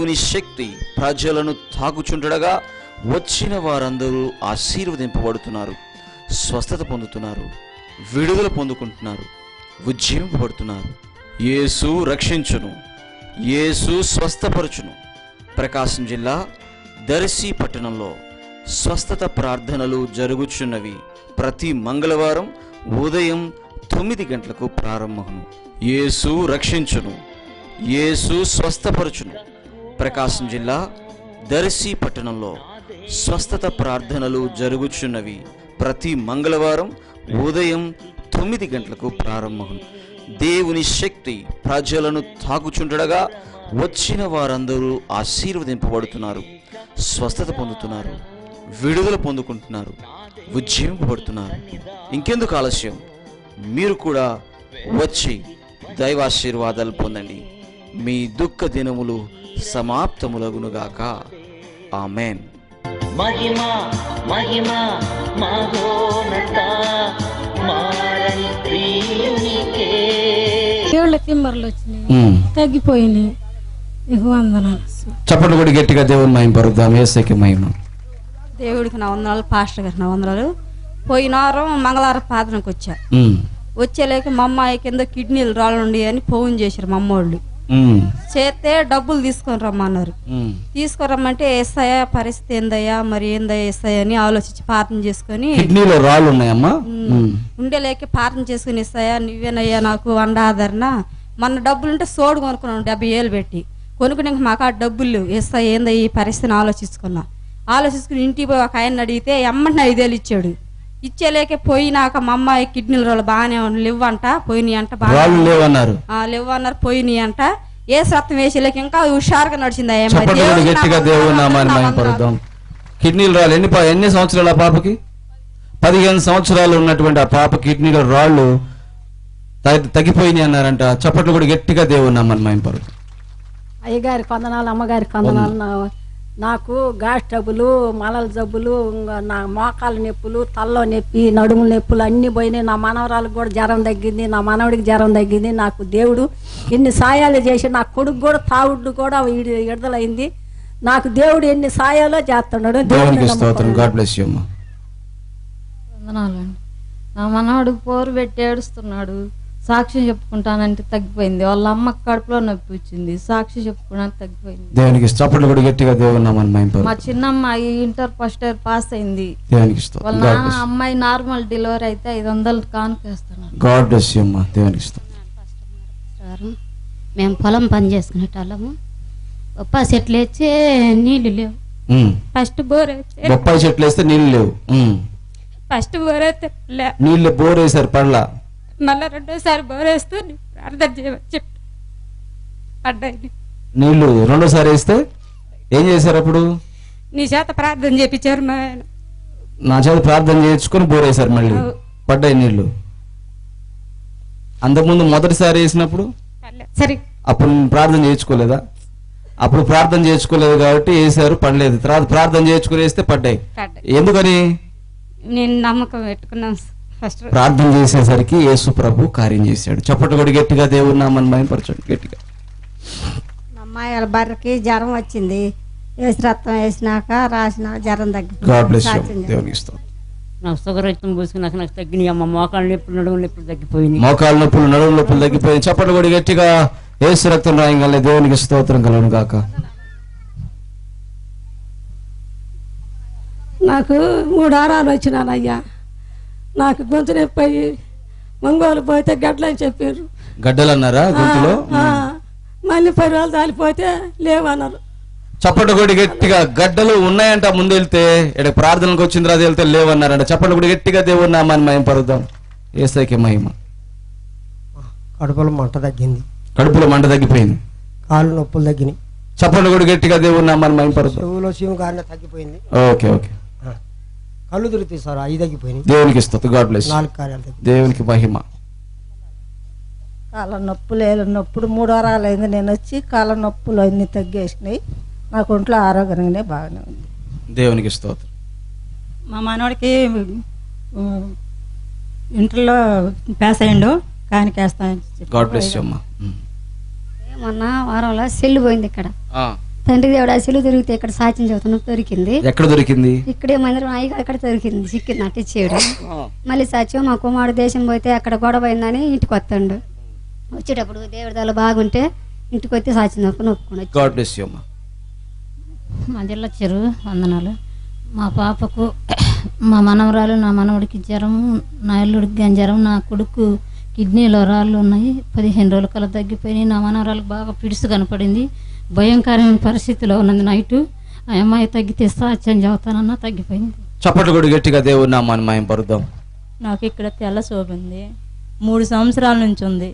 దేవుని శక్తి ప్రజలను తాకుచుండగా వచ్చిన వారందరూ ఆశీర్వదింపబడుతున్నారు, స్వస్థత పొందుతున్నారు, విడుదల పొందుకుంటున్నారు, ఉజ్జీవింపబడుతున్నారు. యేసు రక్షించును, యేసు స్వస్థపరచును. ప్రకాశం జిల్లా దర్శి పట్టణంలో స్వస్థత ప్రార్థనలు జరుగుచున్నవి. ప్రతి మంగళవారం ఉదయం 9 గంటలకు ప్రారంభమును. యేసు రక్షించును, యేసు స్వస్థపరచును. ప్రకాశం జిల్లా దర్శి పట్టణంలో స్వస్థత ప్రార్థనలు జరుగుచున్నవి. ప్రతి మంగళవారం ఉదయం 9 గంటలకు ప్రారంభమును. దేవుని శక్తి ప్రజలను తాకుచుండగా వచ్చిన వారందరూ ఆశీర్వదింపబడుతున్నారు, స్వస్థత పొందుతున్నారు, విడుదల పొందుకుంటున్నారు, ఉజ్జీవింపబడుతున్నారు. ఇంకెందుకు ఆలస్యం? మీరు కూడా వచ్చి దైవాశీర్వాదాలు పొందండి. మీ దుఃఖ దినములు సమాప్తములగునుగాక. ఆమేన్. మహిమ మహిమ మహోన్నత మారని ప్రియునికే. ఏళ్ళ తిమ్మర్లు వచ్చినాయి, తగ్గిపోయినాయి. నీకు వందనాలు. చప్పట్లు కూడా గట్టిగా దేవుని మహిమ పరుద్దాం. యేసుకి మహిమ. దేవుడికి నా వందనాలు, పాస్టర్ గారికి నా వందనాలు. పోయినారం మంగళవారం ప్రార్థనకు వచ్చేలేక మా అమ్మాయి కింద కిడ్నీలు రాళ్ళుండి అని ఫోన్ చేశారు మా అమ్మోళ్ళు. చేస్తే డబ్బులు తీసుకొని రమ్మన్నారు. తీసుకొని రమ్మంటే ఏసయ్య పరిస్థితి ఏందయ్యా, మరి ఏందయ్యా ఏసయ్య అని ఆలోచించి ప్రార్థన చేసుకుని, కిడ్నీలో రాళ్ళు ఉన్నాయమ్మా, ఉండేలేక ప్రార్థన చేసుకుని, ఏసయ్య నువ్వేనయ్యా నాకు ఆదరణ. మన డబ్బులు ఉంటే సోడు కొనుక్కున్నాను 70,000 పెట్టి. కొనుక్కుని మాకు ఆ డబ్బులు లేవు. ఏసయ్య ఏందయ్య ఈ పరిస్థితిని ఆలోచించుకుని ఇంటికి పోయి ఒక ఆయన అడిగితే ఎమ్మని 5,000 ఇచ్చాడు. ఇచ్చేలేక పోయినాక మా అమ్మాయి కిడ్నీల రాళ్ళు బాగానే లేవంట, పోయినాయి అంట, లేవన్నారు, పోయినాయి అంట. ఏ రక్తం వేసేలేక ఇంకా హుషారుగా నడిచింది. కిడ్నీల రాళ్ళు ఎన్ని సంవత్సరాలు? ఆ పాపకి 15 సంవత్సరాలు ఉన్నటువంటి ఆ పాప కిడ్నీలో రాళ్ళు తగ్గిపోయినాయి అన్నారంట. చప్పట్లు కూడా గట్టిగా దేవుని నామని మహిమపరుద్దాం. అయ్యగారికి వందనాలు, అమ్మగారికి వందనాలు. నాకు గ్యాస్ ట్రబులు, మలల జబ్బులు, నా మోకాల నొప్పులు, తల్లో నొప్పి, నడుముల నొప్పులు అన్నీ పోయినాయి. నా మనవరాలకు కూడా జ్వరం తగ్గింది, నా మనవడికి జ్వరం తగ్గింది. నాకు దేవుడు ఎన్ని సాయాలు చేసి, నా కొడుకు కూడా తావుడు కూడా విడుదలైంది. నాకు దేవుడు ఎన్ని సాయాలో చేస్తున్నాడు. వందనాలండి. నా మనవాడు పోరు పెట్టి ఏడుస్తున్నాడు. సాక్షి చెప్పుకుంటానంటే తగ్గిపోయింది. వాళ్ళ అమ్మ కడుపులో నొప్పి వచ్చింది. సాక్షి చెప్పుకున్నాను, తగ్గిపోయింది. దేవునికి చప్పట్లు కూడా గట్టిగా దేవుని నామని మహిమపరుద్దాం. మా చిన్నమ్మాయి ఇంటర్ ఫస్ట్ ఇయర్ పాస్ అయింది. వాళ్ళ నాన్న అమ్మాయి నార్మల్ డెలివరీ అయితే 500 కానుకేస్తున్నాను. గాడ్ బ్లెస్ యు అమ్మా. దేవునికి మేము పొలం పని చేసుకునేటోళ్ళము. బొప్పాయి చెట్లు వేస్తే నీళ్లు లేవు. ఫస్ట్ బోర్ బొప్పాయి చెట్లు వేస్తే నీళ్లు లేవు. ఫస్ట్ బోర్ అయితే నీళ్ళు బోర్ వేసారు పడలా. మళ్ళా రెండోసారి బోర్ వేస్తూ ప్రార్థన చేయమని చెప్పి పడ్డాయి. నీళ్లు రెండోసారి వేస్తే ఏం చేశారు? అప్పుడు నీ చేత ప్రార్థన చేపించారు. మా ఆయన నా చేత ప్రార్థన చేయించుకొని బోర్ వేశారు, మళ్ళీ పడ్డాయి నీళ్లు. అంతకుముందు మొదటిసారి వేసినప్పుడు సరే అప్పుడు ప్రార్థన చేయించుకోలేదా? అప్పుడు ప్రార్థన చేయించుకోలేదు కాబట్టి వేసారు, పడలేదు. తర్వాత ప్రార్థన చేయించుకుని వేస్తే పడ్డాయి. ఎందుకని? నేను నమ్మకం పెట్టుకున్నాను. ఫస్ట్ ప్రార్థన చేసేసరికి యేసు ప్రభు కార్యం చేశాడు. చప్పట్లు కూడా గట్టిగా దేవుని నామని మహిమపరచండి గట్టిగా. మా అమ్మాయి వాళ్ళ బర్రెకి జ్వరం వచ్చింది. వేసి రక్తం వేసినాక రాసిన జ్వరం తగ్గింది. నాకు షుగర్ రక్తం పోసుకున్నాక నాకు తగ్గినాయి అమ్మ. మోకాళ్ళ నొప్పులు, నడుము నొప్పులు తగ్గిపోయినాయి. మోకాళ్ళ నొప్పులు, నడుము నొప్పులు తగ్గిపోయింది. చప్పట్లు కూడా గట్టిగా యేసు రక్తం రాయంగానే దేవునికి స్తోత్రం కలుగును గాక. నాకు 3 వారాలు వచ్చినానయ్యా. నాకు గొంతు నొప్పి అయ్యి మంగోలు పోతే గడ్డలని చెప్పారు. గడ్డలు అన్నారా గొంతులో? మళ్ళీ 10 రోజులు దాలిపోతే లేవన్నారు. చప్పట్లు కూడా గట్టిగా గడ్డలు ఉన్నాయంట. ముందు వెళ్తే ఇక్కడ ప్రార్థనకు వచ్చిన తర్వాత వెళ్తే లేవన్నారంట. చప్పట్లు కూడా గట్టిగా దేవుని నామాన్ని మహిమపరుద్దాం. యేసయ్యకి మహిమ. కడుపులో మంట తగ్గింది. కడుపులో మంట తగ్గిపోయింది. కాళ్ళు నొప్పులు తగ్గినాయి. చప్పట్లు కూడా గట్టిగా దేవుని నామాన్ని మహిమపరుద్దాం. చెవులో సీమ గారిన తగ్గిపోయింది. Okay okay. కళ్ళు తిరుగుతాయి సార్, అవి తగ్గిపోయినాయి. దేవునికి స్తోత్రం. God bless. 4 కార్యాలు దేవునికి మహిమ. కాళ్ళ నొప్పులు, ఏళ్ళ నొప్పుడు 3 వారాలు అయింది నేను వచ్చి. కాళ్ళ నొప్పులు అన్ని తగ్గేసినాయి. నాకు ఒంట్లో ఆరోగ్యంగానే బాగానే ఉంది. దేవునికి స్తోత్రం. మా మనవాడికి ఇంటర్లో పాస్ అయ్యిండు, కానికేస్తాను. గాడ్ బ్లెస్ యు అమ్మా. మొన్న వారంలో సెల్లు పోయింది. ఇక్కడ తండ్రి దేవుడు అసలు దొరికితే ఇక్కడ సాక్ష్యం చెబుతున్నా దొరికింది. ఎక్కడ దొరికింది? ఇక్కడే మందిరం అయ్యి అక్కడ దొరికింది, చిక్కింది అట్టి చేయడు. మళ్ళీ సాక్ష్యం మా కుమారుడు దేశం పోతే అక్కడ గొడవ అయిందని ఇంటికి వస్తాడు. వచ్చేటప్పుడు దేవుడి దాలో బాగుంటే ఇంటికి వచ్చి సాక్ష్యం చెప్పుకుని ఒప్పుకుని. మా జిల్లా చెరువు వందనాలు. మా పాపకు మా మనవరాలు నా మనవడికి జ్వరం, నా ఇల్లుడికి జ్వరం, నా కొడుకు కిడ్నీలో రాళ్ళు ఉన్నాయి. 15 రోజుల కల్లా తగ్గిపోయినాయి. నా మనవరాలకు బాగా పిడుసు కనపడింది. భయంకరమైన పరిస్థితిలో ఉన్నది. నైటు ఆ అమ్మాయి తగ్గితే సాక్ష్యం చెబుతానన్నా తగ్గిపోయింది. చప్పట్లు కూడా గట్టిగా దేవుని నామాన్ని మహిమపరుద్దాం. నాకు ఇక్కడ తెల్ల శోభ ఉంది, 3 సంవత్సరాల నుంచి ఉంది.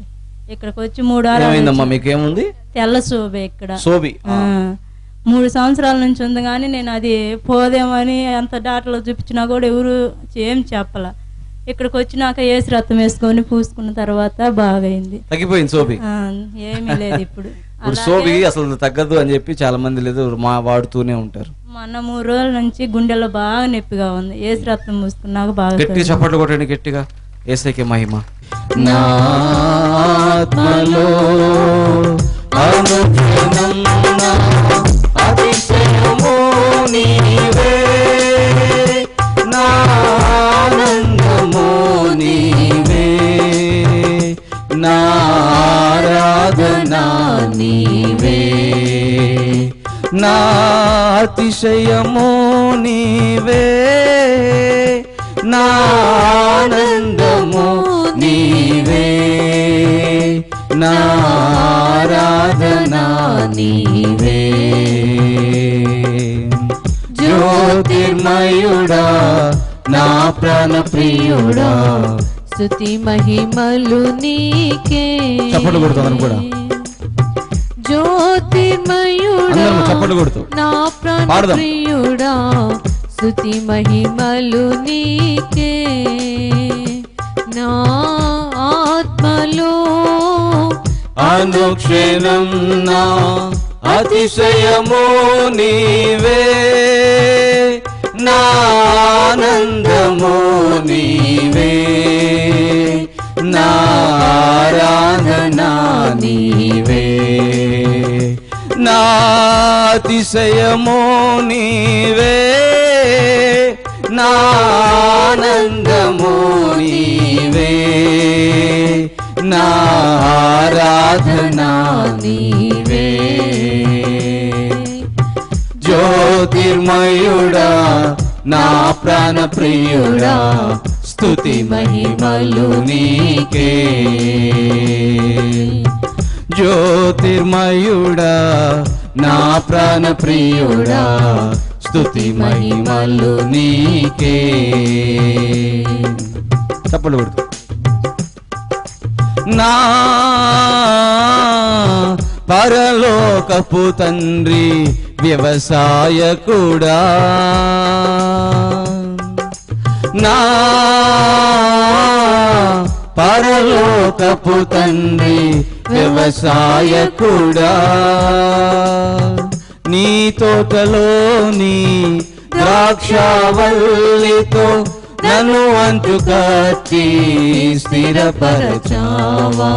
ఇక్కడికి వచ్చి 3 వారాలు మీకేముంది? తెల్ల శోభ ఇక్కడ శోభి 3 సంవత్సరాల నుంచి ఉంది. కానీ నేను అది పోదేమని అంత డాక్టర్లో చూపించినా కూడా ఎవరు ఏం చెప్పాల. ఇక్కడికి వచ్చినాక ఏసు రక్తం వేసుకొని పూసుకున్న తర్వాత బాగైంది, తగ్గిపోయింది శోభి. ఏమీ లేదు ఇప్పుడు. శోభి అసలు తగ్గదు అని చెప్పి చాలా మంది లేదు వాడుతూనే ఉంటారు. మొన్న 3 రోజుల నుంచి గుండెలో బాగా నొప్పిగా ఉంది. ఏసు రక్తం పూసుకున్నాక బాగా. గట్టిగా చప్పట్లు కొట్టండి గట్టిగా. యేసయ్యకే మహిమ. నా ఆత్మలో అనుక్షణం నా అతిశయము నీవే, నా ఆనందము నీవే, నా ఆరాధన నీవే, నా అతిశయము నీవే, నా ఆనందము నీవే, నా ఆరాధన నీవే. జ్యోతిర్మయుడా నా ప్రాణ ప్రియుడా, స్తుతి మహిమలు నీకే. చప్పట్లు కొడుతాను కూడా. జ్యోతిర్మయుడా నా ప్రాణ ప్రియుడా, స్తుతి మహిమలు నీకే. నా ఆత్మలో అనుక్షణం నా అతిశయము నీవే, నా ఆనందము నీవే, నా ఆరాధన నీవే, నా అతిశయము నీవే, నా ఆనందము నీవే, నా ఆరాధన నీవే. జ్యోతిర్మయుడా నా ప్రాణ ప్రియుడా, స్తుతి మహిమలు నీకే. జ్యోతిర్మయుడా నా ప్రాణ ప్రియుడా, స్తుతి మహిమలు నీకే. చప్పట్లు కొడుతూ. నా పరలోకపు తండ్రి వ్యవసాయకుడా, నా పరలోకపు తండ్రి వ్యవసాయకుడా, నీ తోటలోని ద్రాక్షవల్లితో నన్ను అంటుకట్టి స్థిరపరచావా,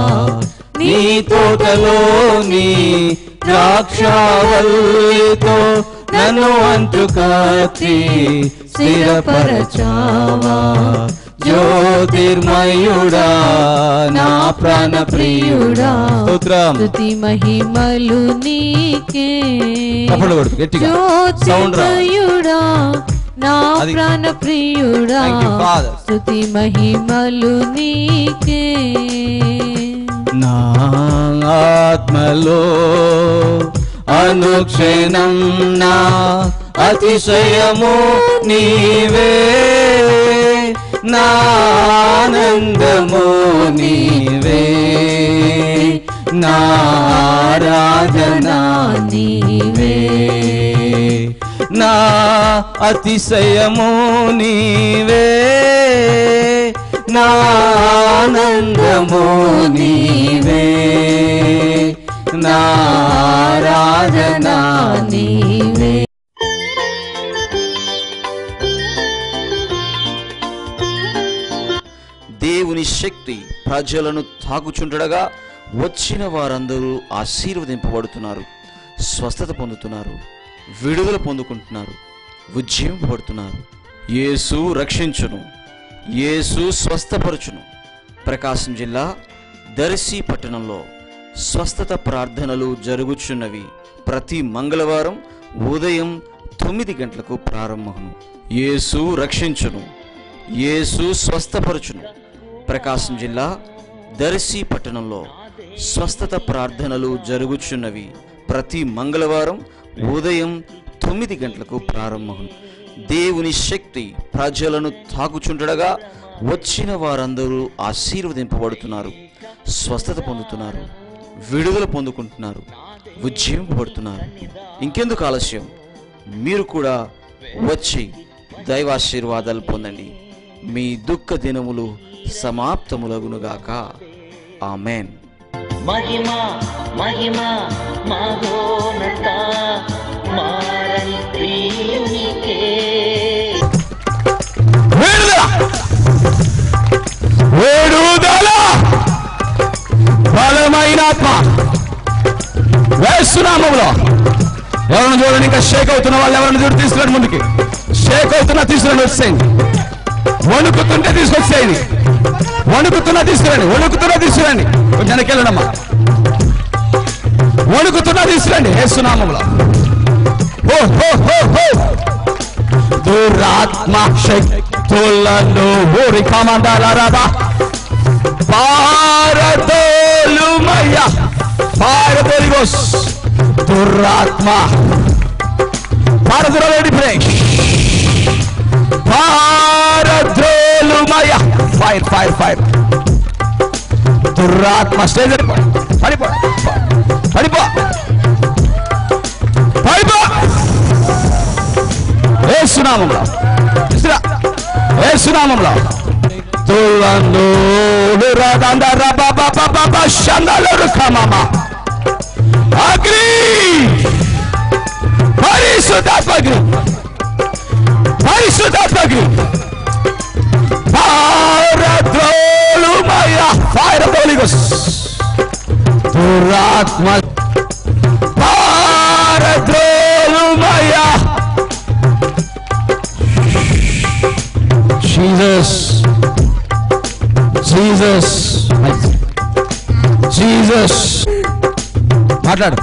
నీ తోటలోని ద్రాక్షవల్లితో నన్ను అంటుకట్టి స్థిరపరచావా. జ్యోతిర్మయుడా నా ప్రాణ ప్రియుడా, స్తుతి మహిమలు నీకే. జ్యోతిర్మయుడా నా ప్రాణ ప్రియుడా, స్తుతి మహిమలు నీకే. నా ఆత్మలో అనుక్షణం నా అతిశయము నీవే, నా ఆనందము నీవే, నా ఆరాధన నీవే, నా అతిశయము నీవే, నా ఆనందము నీవే, నా ఆరాధన నీవే. దేవుని శక్తి ప్రజలను తాకుచుండగా వచ్చిన వారందరూ ఆశీర్వదింపబడుతున్నారు. స్వస్థత పొందుతున్నారు, విడుదల పొందుకుంటున్నారు, ఉజ్జీవింపబడుతున్నారు. యేసు రక్షించును, యేసు స్వస్థపరచును. ప్రకాశం జిల్లా దర్శి పట్టణంలో స్వస్థత ప్రార్థనలు జరుగుచున్నవి. ప్రతి మంగళవారం ఉదయం 9 గంటలకు ప్రారంభమును. యేసు రక్షించును, యేసు స్వస్థపరచును. ప్రకాశం జిల్లా దర్శి పట్టణంలో స్వస్థత ప్రార్థనలు జరుగుచున్నవి. ప్రతి మంగళవారం ఉదయం 9 గంటలకు ప్రారంభమును. దేవుని శక్తి ప్రజలను తాకుచుండగా వచ్చిన వారందరూ ఆశీర్వదింపబడుతున్నారు, స్వస్థత పొందుతున్నారు, విడుదల పొందుకుంటున్నారు, ఉజ్జీవింపబడుతున్నారు. ఇంకెందుకు ఆలస్యం? మీరు కూడా వచ్చి దైవాశీర్వాదాలు పొందండి. మీ దుఃఖ దినములు సమాప్తములగునుగాక. ఆమేన్. మహిమ మహిమ మహోన్నత మారని ప్రియునికే. విడుదల, బలమైన ఆత్మ వేస్తున్నాములో. ఎవరిని చూడండి, ఇంకా షేక్ అవుతున్న వాళ్ళు ఎవరిని చూడు, తీసుకురండి ముందుకి. షేక్ అవుతున్నా తీసుకురండి, వచ్చేయండి. వణుకుతుంటే తీసుకొచ్చేయండి, వణుకుతున్నా తీసుకురండి, వణుకుతున్నా తీసుకురండి. వెనకెళ్ళడమ్మా, వణుకుతున్నా తీసుకురండి వేస్తున్నాములో. దురాత్మ శక్తులను ఊరి కమండాలరాబా పారదోలుమయ్యా, పారదోలిగోస్. దురాత్మ పారద్రోలేడి బ్రేక్, పారద్రోలుమయ్యా. Fire fire fire. దురాత్మ స్టేజ్ పడిపో, పడిపో, పడిపో. ఏసునామంలో, ఏసునామంలో. అగ్ని, పరిశుద్ధాత్మగ్ని, పరిశుద్ధాత్మగ్ని. పారద్రోలుమయ్యా, fire of the holy ghost. దురాత్మ పారద్రోలుమయ్యా. Jesus, Jesus, Jesus. మాట్లాడు.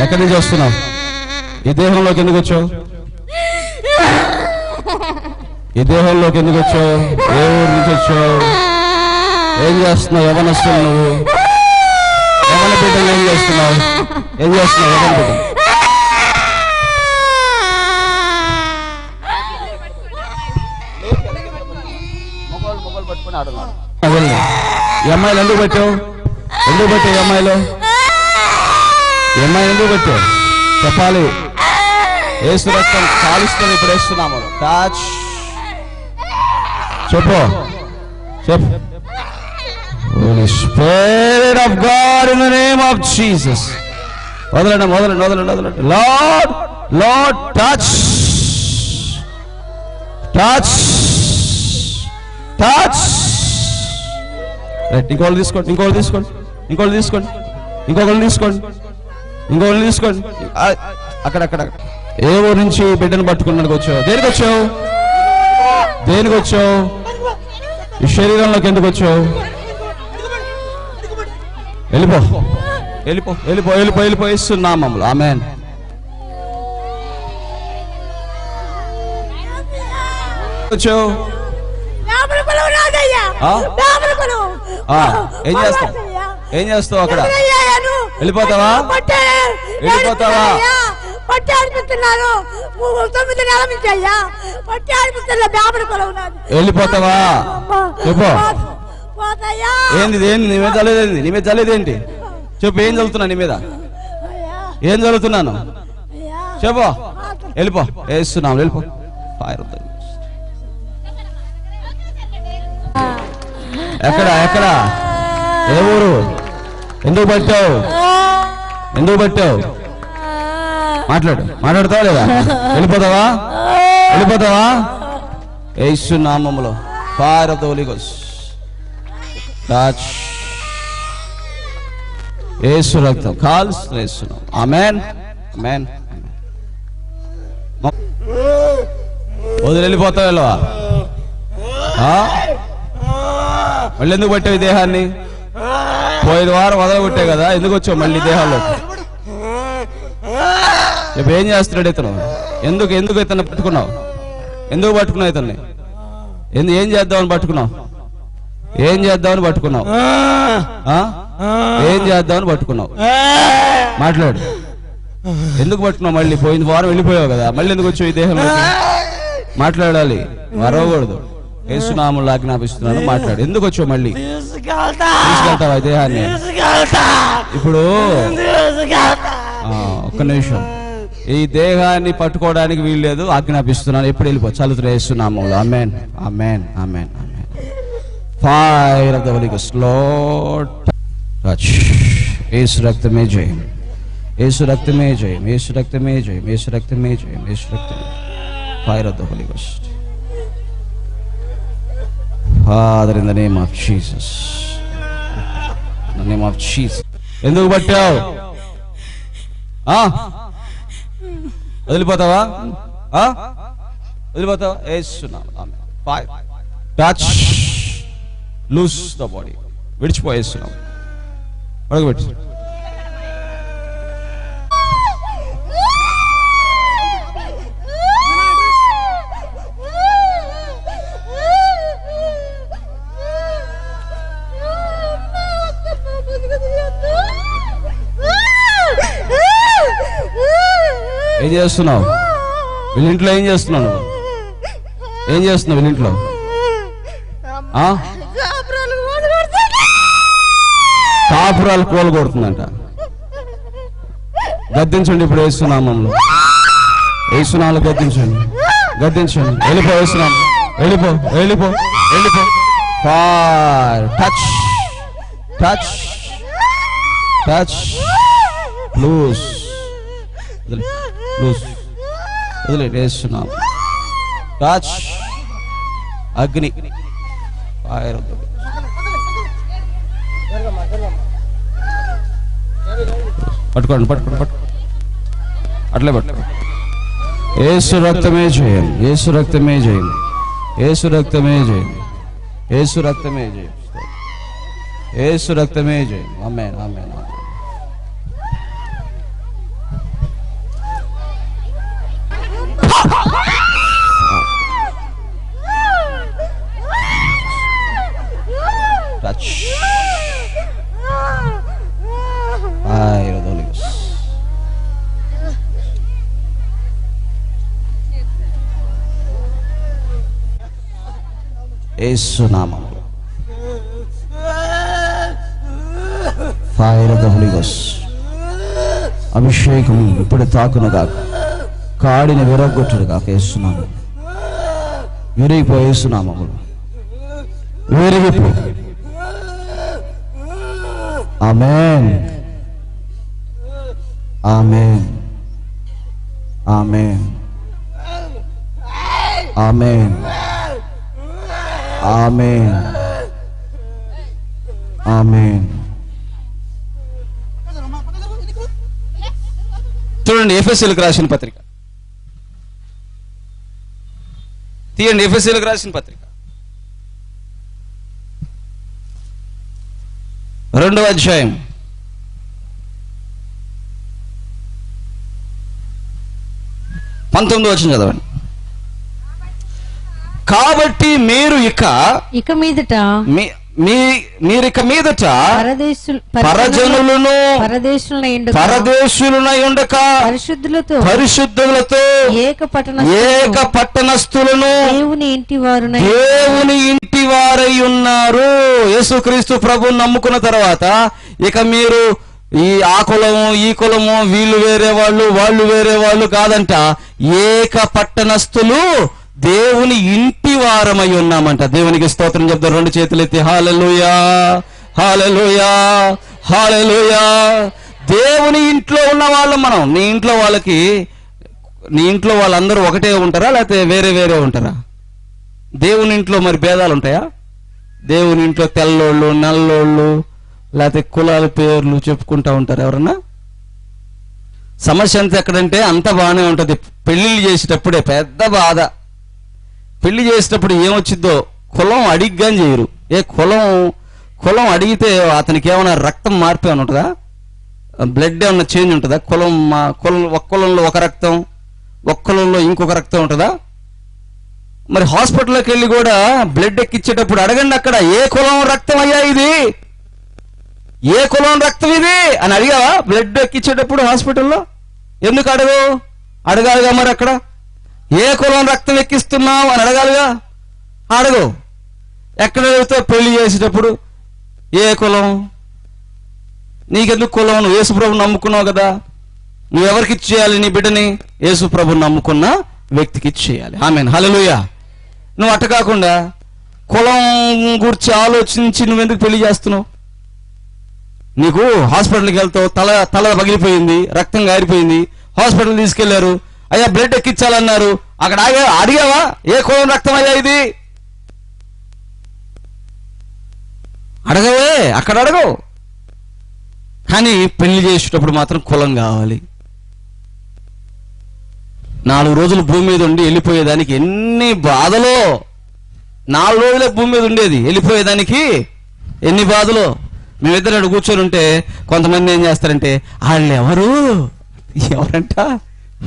ఎక్కడి నుంచి వస్తున్నావు? ఈ దేహంలోకి ఎందుకు వచ్చావు? ఈ దేహంలోకి ఎందుకు వచ్చావు? ఏ ఊరు నుంచి వచ్చావు? ఏం చేస్తున్నావు? ఎవరొస్తున్నావు నువ్వు? ఎవరి బిడ్డలు ఏం చేస్తున్నావు? ఏం చేస్తున్నావు? ఎవరి బిడ్డ? ఈ అమ్మాయిలు ఎందుకు పెట్టావు? ఎందుకు పెట్టావు? ఈ అమ్మాయిలు ఎందుకు పెట్టావు? చెప్పాలి. ఏసు రక్తం కాలుస్తుంది. ఇప్పుడు వేస్తున్నాము. టచ్. చెప్పు, చెప్పు. Holy Spirit of God, in the name of Jesus. వదలండి, వదలండి, వదలండి, వదలండి. Lord, Lord, touch, touch, touch. Right, ఇంకోళ్ళు తీసుకోండి, ఇంకోళ్ళు తీసుకోండి, ఇంకోళ్ళు తీసుకోండి, ఇంకొకళ్ళు తీసుకోండి, ఇంకొకళ్ళు తీసుకోండి. అక్కడక్కడ ఏ ఊరు నుంచి బిడ్డను పట్టుకున్నానికి వచ్చావు? దేనికి వచ్చావు? దేనికి వచ్చావు? ఈ శరీరంలోకి ఎందుకు వచ్చావు? వెళ్ళిపో, వెళ్ళిపో, వెళ్ళిపో, వెళ్ళిపో, వెళ్ళిపో. యేసునామములో ఆమేన్. వచ్చావు? ఏం చేస్తావు? ఏం చేస్తావు అక్కడ? వెళ్ళిపోతావా? వెళ్ళిపోతావా? వెళ్ళిపోతావా? చెప్పు. ఏంది? ఏంది నీ మీద చల్లేదేంటి? నీ మీద చల్లేదేంటి? చెప్పు. ఏం చదువుతున్నా నీ మీద? ఏం చదువుతున్నాను? చెప్పు. వెళ్ళిపో. వేస్తున్నాం. వెళ్ళిపో. ఎక్కడ? ఎక్కడ? ఏ ఊరు? ఎందుకు పట్టావు? ఎందుకు పట్టావు? మాట్లాడు. మాట్లాడతావా లేదా? వెళ్ళిపోతావా? వెళ్ళిపోతావా? యేసు నామములో Fire of the Holy Ghost. Touch. యేసు రక్తం కాల్స్తున్నాం. ఆమేన్ ఆమేన్. వదిలి వెళ్ళిపోతావు వెళ్ళవా? మళ్ళీ ఎందుకు పట్టావు ఈ దేహాన్ని? పోయిన వారం వదలగొట్టావు కదా, ఎందుకు వచ్చావు మళ్ళీ దేహాల్లో? ఇప్పుడు ఏం చేస్తున్నాడు ఇతను? ఎందుకు ఇతన్ని పట్టుకున్నావు? ఎందుకు పట్టుకున్నావు ఇతన్ని? ఏం చేద్దామని పట్టుకున్నావు? ఏం చేద్దామని పట్టుకున్నావు? ఏం చేద్దామని పట్టుకున్నావు? మాట్లాడు. ఎందుకు పట్టుకున్నావు? మళ్ళీ పోయిన వారం వెళ్ళిపోయావు కదా, మళ్ళీ ఎందుకు వచ్చావు ఈ దేహంలో? మాట్లాడాలి, మరవకూడదు. యేసునామములో ఆజ్ఞాపిస్తున్నాను, మాట్లాడు. ఎందుకు వచ్చావు మళ్ళీ? తీసుకెళ్తావా ఈ దేహాన్ని? ఇప్పుడు ఒక్క నిమిషం, ఈ దేహాన్ని పట్టుకోవడానికి వీల్లేదు, ఆజ్ఞాపిస్తున్నాను. ఎప్పుడు వెళ్ళిపో. చదువుతున్నా యేసునామములో. ఆమేన్ ఆమేన్ ఆమేన్ ఆమేన్. Fire of the Holy Ghost, Lord, touch. యేసు రక్తమే జయం, యేసు రక్తమే జయం, యేసు రక్తమే జయం, యేసు రక్తమే జయం, యేసు రక్తమే. Fire of the Holy Ghost. Father, in the name of Jesus, in the name of Jesus. ఎందుకు పట్టావు? వదిలిపోతావా? వదిలిపోతావా? యేసునామములో. ఆమేన్. Fire, touch, loose the body. విడిచిపోయేస్తున్నాం. పడగబెట్టి. ఏం చేస్తున్నావు వీళ్ళ ఇంట్లో? ఏం చేస్తున్నావు నువ్వు? ఏం చేస్తున్నావు వీళ్ళ ఇంట్లో? కాపురాలు కూలగొడుతుందంట. గద్దించండి ఇప్పుడు యేసునామములో. యేసునామములో గద్దించండి, గద్దించండి. వెళ్ళిపో యేసునామం, వెళ్ళిపో వెళ్ళిపో వెళ్ళిపో. Fire, touch touch touch, loose loose, వదిలే యేసునామం. టచ్, అగ్ని, ఫైర్. పట్టుకోండి పట్టుకోండి పట్టుకోండి, అట్లే పట్టుకోండి. యేసు రక్తమే జయం, యేసు రక్తమే జయం, యేసు రక్తమే జయం, యేసు రక్తమే జయం, యేసు రక్తమే జయం. ఆమేన్ ఆమేన్ ఆమేన్. Touch. Fire of the Holy Ghost. యేసునామములో. Fire of the Holy Ghost. అభిషేకం ఇప్పుడు తాకును గాక, కాడిని విరగొట్టును గాక. యేసునామములో విరిగిపో, యేసునామములో విరిగిపో. ఆమేన్ ఆమేన్ ఆమేన్ ఆమేన్ ఆమేన్ ఆమేన్. చూడండి ఎఫెసీయులకు రాసిన పత్రిక తీయండి. ఎఫెసీయులకు రాసిన పత్రిక 2వ అధ్యాయం 19వ వచనం చదవండి. కాబట్టి మీరు ఇక మీదట మీరిక మీదట పరదేశులనై ఉండక పరిశుద్ధులతో ఏక పట్టణస్థులను దేవుని ఇంటి వారై ఉన్నారు. యేసుక్రీస్తు ప్రభువుని నమ్ముకున్న తర్వాత ఇక మీరు ఆ కులము ఈ కులము, వీళ్ళు వేరే వాళ్ళు వాళ్ళు వేరే వాళ్ళు కాదంట, ఏక పట్టణస్థులు దేవుని ఇంటి వారమై ఉన్నామంట. దేవునికి స్తోత్రం చెప్తారు. 2 చేతులు ఎత్తి హల్లెలూయా హల్లెలూయా హల్లెలూయా. దేవుని ఇంట్లో ఉన్న వాళ్ళం మనం. నీ ఇంట్లో వాళ్ళందరూ ఒకటే ఉంటారా, లేకపోతే వేరే వేరే ఉంటారా? దేవుని ఇంట్లో మరి భేదాలు ఉంటాయా? దేవుని ఇంట్లో తెల్లోళ్ళు, నల్లోళ్ళు, లేకపోతే కులాల పేర్లు చెప్పుకుంటా ఉంటారు ఎవరన్నా? సమస్య అంతా ఎక్కడంటే అంత బాగానే ఉంటుంది. పెళ్లిళ్ళు చేసేటప్పుడే పెద్ద బాధ. పెళ్లి చేసేటప్పుడు ఏమొచ్చిద్దో కులం అడిగ్గాని చేయరు. కులం అడిగితే అతనికి ఏమైనా రక్తం మార్పు ఏమైనా ఉంటుందా? బ్లడ్ ఏమన్నా చేంజ్ ఉంటుందా? ఒక కులంలో ఒక రక్తం, ఒక కులంలో ఇంకొక రక్తం ఉంటుందా? మరి హాస్పిటల్లోకి వెళ్ళి కూడా బ్లడ్ ఎక్కించేటప్పుడు అడగండి, అక్కడ ఏ కులం రక్తం అయ్యా ఇది, ఏ కులం రక్తం ఇది అని అడిగావా? బ్లడ్ ఎక్కించేటప్పుడు హాస్పిటల్లో ఎందుకు అడగాలిగా. మరి అక్కడ ఏ కులం రక్తం ఎక్కిస్తున్నావు అని అడగాలిగా, అడగు. ఎక్కడ అడుగుతా? పెళ్లి చేసేటప్పుడు ఏ కులం, నీకెందుకు కులం, నువ్వు యేసుప్రభుని నమ్ముకున్నావు కదా, నువ్వెవరికి ఇచ్చేయాలి నీ బిడ్డని? యేసుప్రభుని నమ్ముకున్న వ్యక్తికి ఇచ్చేయాలి. ఆమేన్, హల్లెలూయా. నువ్వు అట్ట కాకుండా కులం గురించి ఆలోచించి నువ్వెందుకు పెళ్లి చేస్తున్నావు? నీకు హాస్పిటల్కి వెళ్తావు, తల పగిలిపోయింది, రక్తం గారిపోయింది, హాస్పిటల్ తీసుకెళ్లారు, అయ్యా బ్లడ్ ఎక్కించాలన్నారు, అక్కడ అడిగావా ఏ కులం రక్తం అయ్యా ఇది? అడగవే, అక్కడ అడగవు. కానీ పెళ్లి చేసేటప్పుడు మాత్రం కులం కావాలి. 4 రోజులు భూమి మీద ఉండి వెళ్ళిపోయేదానికి ఎన్ని బాధలో. 4 రోజులే భూమి మీద ఉండేది, వెళ్ళిపోయేదానికి ఎన్ని బాధలో. మేమిద్దరు అక్కడ కూర్చొని ఉంటే కొంతమంది ఏం చేస్తారంటే, వాళ్ళు ఎవరంట,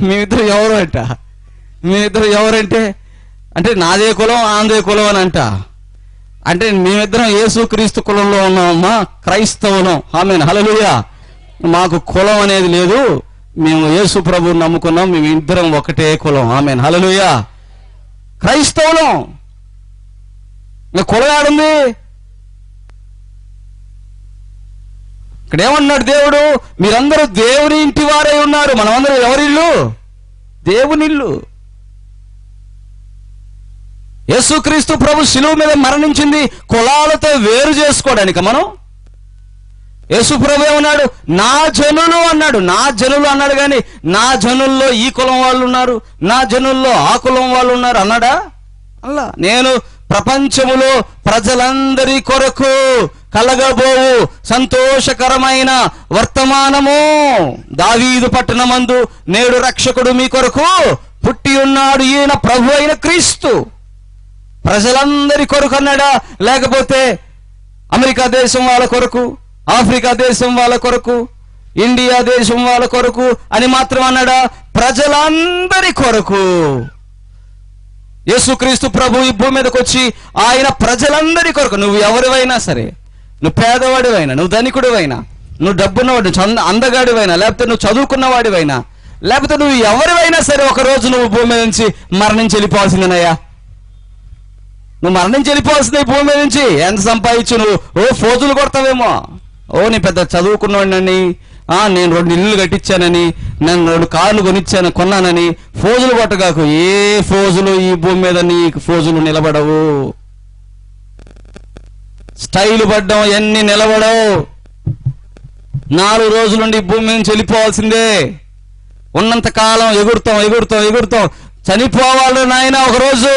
మేమిద్దరు ఎవరు అంట, మేమిద్దరు ఎవరంటే అంటే నాదే కులం ఆందే కులం అని అంట. అంటే మేమిద్దరం యేసుక్రీస్తు కులంలో ఉన్నామమ్మా, క్రైస్తవులం. ఆమేన్, హల్లెలూయా. మాకు కులం అనేది లేదు, మేము యేసు ప్రభువుని నమ్ముకున్నాం, మేము ఇద్దరం ఒకటే కులం. ఆమేన్, హల్లెలూయా. క్రైస్తవులం. కులం ఏడుంది? ఇక్కడ ఏమన్నాడు దేవుడు? మీరందరూ దేవుని ఇంటి వారై ఉన్నారు. మనమందరం ఎవరిల్లు? దేవుని ఇల్లు. యేసుక్రీస్తు ప్రభు శిలువ మీద మరణించింది కులాలతో వేరు చేసుకోవడానికి. మనం యేసు ప్రభు ఏమన్నాడు? నా జనులు అన్నాడు. నా జనులు అన్నాడు, కానీ నా జనుల్లో ఈ కులం వాళ్ళు ఉన్నారు, నా జనుల్లో ఆ కులం వాళ్ళు ఉన్నారు అన్నాడా? అలా నేను ప్రపంచములో ప్రజలందరి కొరకు కలగబోవు సంతోషకరమైన వర్తమానము, దావీదు పట్టణమందు నేడు రక్షకుడు మీ కొరకు పుట్టి ఉన్నాడు, ఈయన ప్రభు అయిన క్రీస్తు. ప్రజలందరి కొరకు అన్నాడా? లేకపోతే అమెరికా దేశం వాళ్ళ కొరకు, ఆఫ్రికా దేశం వాళ్ళ కొరకు, ఇండియా దేశం వాళ్ళ కొరకు అని మాత్రం అన్నాడా? ప్రజలందరి కొరకు. యేసుక్రీస్తు ప్రభు ఈ భూమి మీదకి వచ్చి ఆయన ప్రజలందరి కొరకు, నువ్వు ఎవరివైనా సరే, నువ్వు పేదవాడివైనా, నువ్వు ధనికుడివైనా, నువ్వు డబ్బున్నవాడు, అందగాడివైనా, లేకపోతే నువ్వు చదువుకున్నవాడివైనా, లేకపోతే నువ్వు ఎవరివైనా సరే, ఒకరోజు నువ్వు భూమి మీద నుంచి మరణించి వెళ్ళిపోవాల్సిందేనయ్యా. నువ్వు మరణించి వెళ్ళిపోవాల్సిందే భూమి మీద నుంచి. ఎంత సంపాదించు నువ్వు ఫోజులు కొడతావేమో, నీ పెద్ద చదువుకున్నవాడినని, నేను 2 ఇల్లు కట్టించానని, నేను 2 కార్లు కొన్నానని ఫోజులు కొట్టగాకు. ఏ ఫోజులు ఈ భూమి మీద నీకు ఫోజులు నిలబడవు. స్టైలు పడ్డం ఎన్ని నిలబడవు. 4 రోజులుండి భూమి నుంచి వెళ్ళిపోవాల్సిందే. ఉన్నంత కాలం ఎగురుతాం. చనిపోవాలి నాయన ఒకరోజు.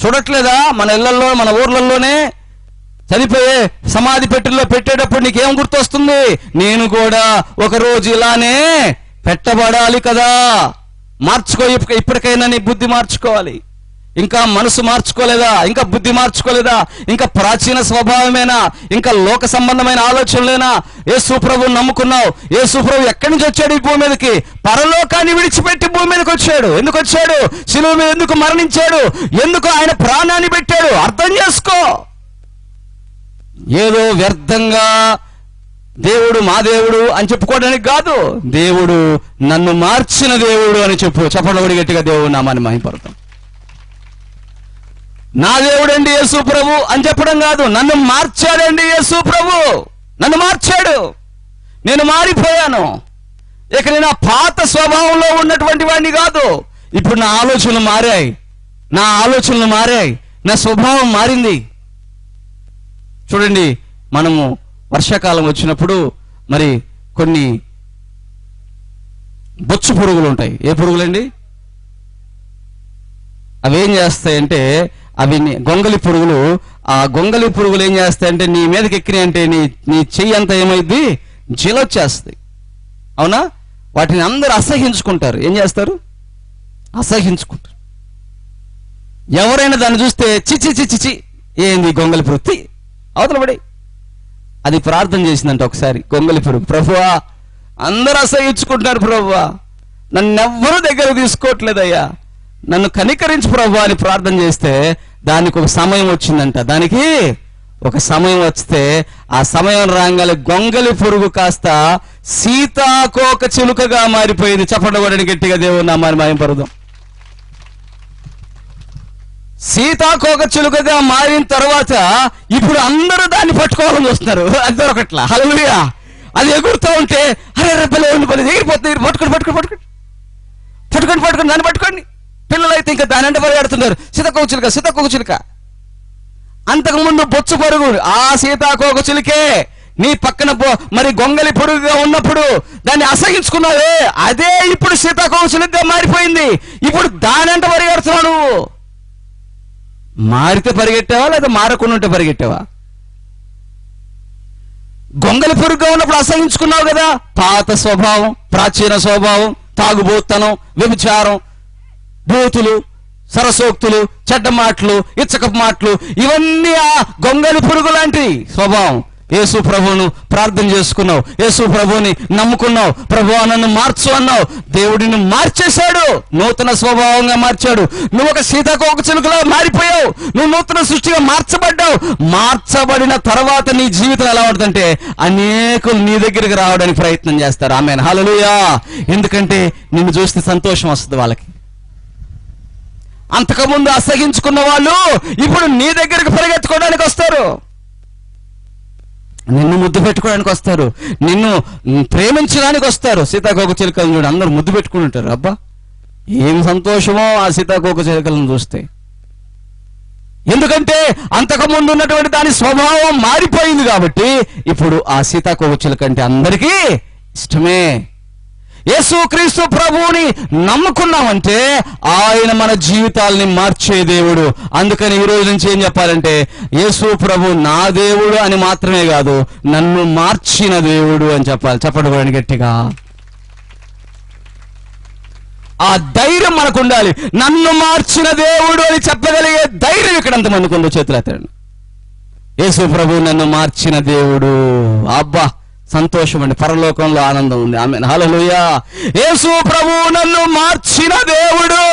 చూడట్లేదా మన ఇళ్లలో, మన ఊర్లలోనే చనిపోయే సమాధి పెట్టెల్లో పెట్టేటప్పుడు నీకేం గుర్తొస్తుంది? నేను కూడా ఒకరోజు ఇలానే పెట్టబడాలి కదా. మార్చుకో, ఇప్పటికైనా నీ బుద్ధి మార్చుకోవాలి. ఇంకా మనసు మార్చుకోలేదా? ఇంకా బుద్ధి మార్చుకోలేదా? ఇంకా ప్రాచీన స్వభావమేనా? ఇంకా లోక సంబంధమైన ఆలోచనలేనా? యేసు ప్రభువుని నమ్ముకున్నావు. యేసు ప్రభు ఎక్కడి నుంచి వచ్చాడు ఈ భూమి మీదకి? పరలోకాన్ని విడిచిపెట్టి భూమి మీదకి వచ్చాడు. ఎందుకు వచ్చాడు? శిలువ మీద ఎందుకు మరణించాడు? ఎందుకు ఆయన ప్రాణాన్ని పెట్టాడు? అర్థం చేసుకో. ఏదో వ్యర్థంగా దేవుడు మా దేవుడు అని చెప్పుకోవడానికి కాదు, దేవుడు నన్ను మార్చిన దేవుడు అని చెప్పడం గట్టిగా దేవుడు నామాన్ని మహిమపడతాం. నా దేవుడండి యేసు ప్రభు అని చెప్పడం కాదు, నన్ను మార్చాడండి యేసు ప్రభు, నన్ను మార్చాడు, నేను మారిపోయాను. ఇక నేను ఆ పాత స్వభావంలో ఉన్నటువంటి వాడిని కాదు. ఇప్పుడు నా ఆలోచనలు మారాయి, నా స్వభావం మారింది. చూడండి, మనము వర్షాకాలం వచ్చినప్పుడు మరి కొన్ని బొచ్చు పురుగులు ఉంటాయి. ఏ పురుగులండి? అవి ఏం చేస్తాయంటే గొంగలి పురుగులు, ఆ గొంగలి పురుగులు ఏం చేస్తాయంటే నీ మీదకి ఎక్కినాయి అంటే నీ చెయ్యి అంతా ఏమైంది, జిలొచ్చేస్తాయి. అవునా? వాటిని అందరూ అసహించుకుంటారు. ఏం చేస్తారు? అసహించుకుంటారు. ఎవరైనా దాన్ని చూస్తే చిచి చిచి ఏంది గొంగలి పురుగు అవతల పడి. అది ప్రార్థన చేసిందంట ఒకసారి గొంగలి పురుగు, ప్రభువా అందరూ అసహించుకుంటున్నారు ప్రభువా, నన్నెవ్వరూ దగ్గర తీసుకోవట్లేదయ్యా, నన్ను కనికరించు ప్రభువా అని ప్రార్థన చేస్తే దానికి ఒక సమయం వచ్చిందంట. దానికి ఒక సమయం వస్తే ఆ సమయం రాగానే గొంగలి పురుగు కాస్త సీతాకోక చిలుకగా మారిపోయింది. చప్పట్లు కొట్టండి గట్టిగా దేవుని నామాన్ని మహిమపరుద్దాం. సీతాకోక చిలుకగా మారిన తర్వాత ఇప్పుడు అందరూ దాన్ని పట్టుకోవాలని చూస్తున్నారు. అది దొరకట్లా. హల్లెలూయా. అది ఎగురుతూ ఉంటే అరే రెబ్బలే ఎగిరిపోతుంది. పట్టుకోండి దాన్ని పట్టుకోండి. పిల్లలైతే ఇంకా దాని అంటే పరిగెడుతున్నారు. సీతాకోక చిలుక. అంతకుముందు బొచ్చు పరుగు ఆ సీతాకోక చిలుకే నీ పక్కన మరి గొంగలి పురుగుగా ఉన్నప్పుడు దాన్ని అసహించుకున్నావే, అదే ఇప్పుడు సీతాకోక చిలుకగా మారిపోయింది. ఇప్పుడు దాని అంటే పరిగెడుతున్నావు. నువ్వు మారితే పరిగెట్టావా లేదా మారకుండా ఉంటే పరిగెట్టావా? గొంగలి పురుగుగా ఉన్నప్పుడు అసహించుకున్నావు కదా. పాత స్వభావం, ప్రాచీన స్వభావం, తాగుబోతనం, వ్యభిచారం, బూతులు, సరసోక్తులు, చెడ్డ మాటలు, ఇచ్చకపు మాటలు, ఇవన్నీ ఆ గొంగలి పురుగు లాంటి స్వభావం. యేసు ప్రభువును ప్రార్థన చేసుకున్నావు, యేసు ప్రభువుని నమ్ముకున్నావు, ప్రభువా నన్ను మార్చు అన్నావు. దేవుడిని మార్చేశాడు, నూతన స్వభావంగా మార్చాడు. నువ్వు ఒక సీతాకోక చిలుకలా మారిపోయావు. నువ్వు నూతన సృష్టిగా మార్చబడ్డావు. మార్చబడిన తర్వాత నీ జీవితం ఎలా ఉంటుందంటే అనేకులు నీ దగ్గరికి రావడానికి ప్రయత్నం చేస్తారు. ఆమేన్, హల్లెలూయా. ఎందుకంటే నిన్ను చూస్తే సంతోషం వస్తుంది వాళ్ళకి. అంతకుముందు అసహించుకున్న వాళ్ళు ఇప్పుడు నీ దగ్గరికి పరిగెత్తుకోవడానికి వస్తారు, నిన్ను ముద్దు పెట్టుకోవడానికి వస్తారు, నిన్ను ప్రేమించడానికి వస్తారు. సీతాకోక చిలుకలను చూడు, అందరూ ముద్దు పెట్టుకుని ఉంటారు. అబ్బా ఏం సంతోషమో ఆ సీతాకోక చిలుకలను చూస్తే. ఎందుకంటే అంతకుముందు ఉన్నటువంటి దాని స్వభావం మారిపోయింది కాబట్టి ఇప్పుడు ఆ సీతాకోక చిలుక అంటే అందరికీ ఇష్టమే. యేసుక్రీస్తు ప్రభువుని నమ్ముకున్నామంటే ఆయన మన జీవితాల్ని మార్చే దేవుడు. అందుకని ఈ రోజు నుంచి ఏం చెప్పాలంటే యేసు ప్రభు నా దేవుడు అని మాత్రమే కాదు, నన్ను మార్చిన దేవుడు అని చెప్పాలి. చెప్పడం గట్టిగా ఆ ధైర్యం మనకు ఉండాలి. నన్ను మార్చిన దేవుడు అని చెప్పగలిగే ధైర్యం ఇక్కడ ఎంతమందికి ఉందో చేతులు ఎత్తండి. యేసు ప్రభు నన్ను మార్చిన దేవుడు. అబ్బా సంతోషం అండి, పరలోకంలో ఆనందం ఉంది. ఆమేన్, హల్లెలూయా. యేసు ప్రభువు నన్ను మార్చిన దేవుడు,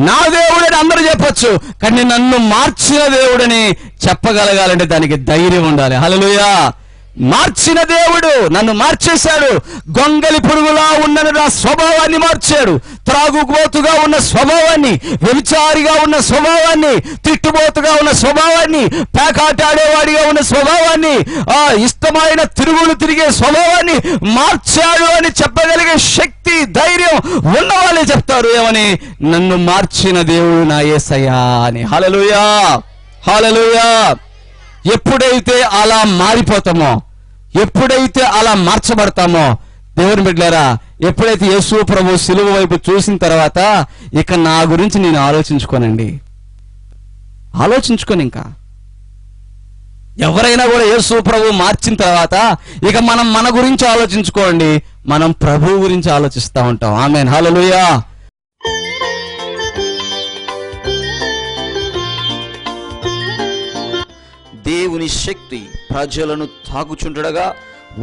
నా దేవుడని అందరూ చెప్పొచ్చు, కానీ నన్ను మార్చిన దేవుడని చెప్పగలగాలంటే దానికి ధైర్యం ఉండాలి. హల్లెలూయా. మార్చిన దేవుడు నన్ను మార్చేశాడు. గొంగలి పురుగులా ఉన్న నా స్వభావాన్ని మార్చాడు. త్రాగుబోతుగా ఉన్న స్వభావాన్ని, వ్యభిచారిగా ఉన్న స్వభావాన్ని, తిట్టుబోతుగా ఉన్న స్వభావాన్ని, పేకాటాడేవాడిగా ఉన్న స్వభావాన్ని, ఆ ఇష్టమైన తిరుగులు తిరిగే స్వభావాన్ని మార్చాడు అని చెప్పగలిగే శక్తి, ధైర్యం ఉన్నవాళ్ళే చెప్తారు ఏమని, నన్ను మార్చిన దేవుడు నా యేసయ్యా అని. హల్లెలూయా, హల్లెలూయా. ఎప్పుడైతే అలా మారిపోతామో, ఎప్పుడైతే అలా మార్చబడతామో, దేవుని బిడ్డలారా, ఎప్పుడైతే యేసు ప్రభు సిలువ వైపు చూసిన తర్వాత ఇక నా గురించి నేను ఆలోచించుకోనండి. ఆలోచించుకోను. ఇంకా ఎవరైనా కూడా యేసు ప్రభు మార్చిన తర్వాత ఇక మనం మన గురించి ఆలోచించుకోండి, మనం ప్రభు గురించి ఆలోచిస్తూ ఉంటాం. ఆమేన్, హల్లెలూయా. దేవుని శక్తి ప్రజలను తాకుచుండగా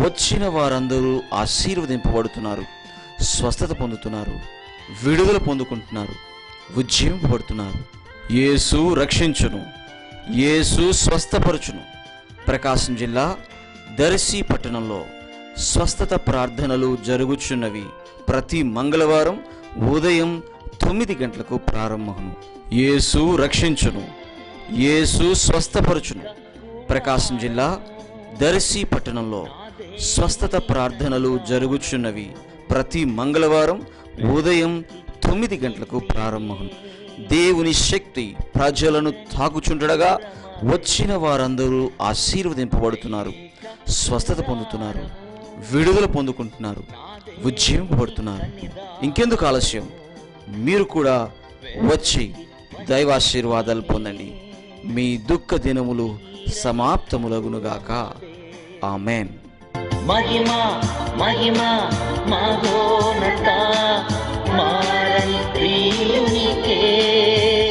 వచ్చిన వారందరూ ఆశీర్వదింపబడుతున్నారు, స్వస్థత పొందుతున్నారు, విడుదల పొందుకుంటున్నారు, ఉజ్జీవింపబడుతున్నారు. యేసు రక్షించును, యేసు స్వస్థపరచును. ప్రకాశం జిల్లా దర్శి పట్టణంలో స్వస్థత ప్రార్థనలు జరుగుచున్నవి. ప్రతి మంగళవారం ఉదయం 9 గంటలకు ప్రారంభమును. యేసు రక్షించును, యేసు స్వస్థపరచును. ప్రకాశం జిల్లా దర్శి పట్టణంలో స్వస్థత ప్రార్థనలు జరుగుచున్నవి. ప్రతి మంగళవారం ఉదయం 9 గంటలకు ప్రారంభం. దేవుని శక్తి ప్రజలను తాకుచుండగా వచ్చిన వారందరూ ఆశీర్వదింపబడుతున్నారు, స్వస్థత పొందుతున్నారు, విడుదల పొందుకుంటున్నారు, ఉజ్జీవింపబడుతున్నారు. ఇంకెందుకు ఆలస్యం? మీరు కూడా వచ్చి దైవాశీర్వాదాలు పొందండి. మీ దుఃఖ దినములు సమాప్తములగునుగాక. ఆమేన్. మహిమ మహిమ మహోన్నత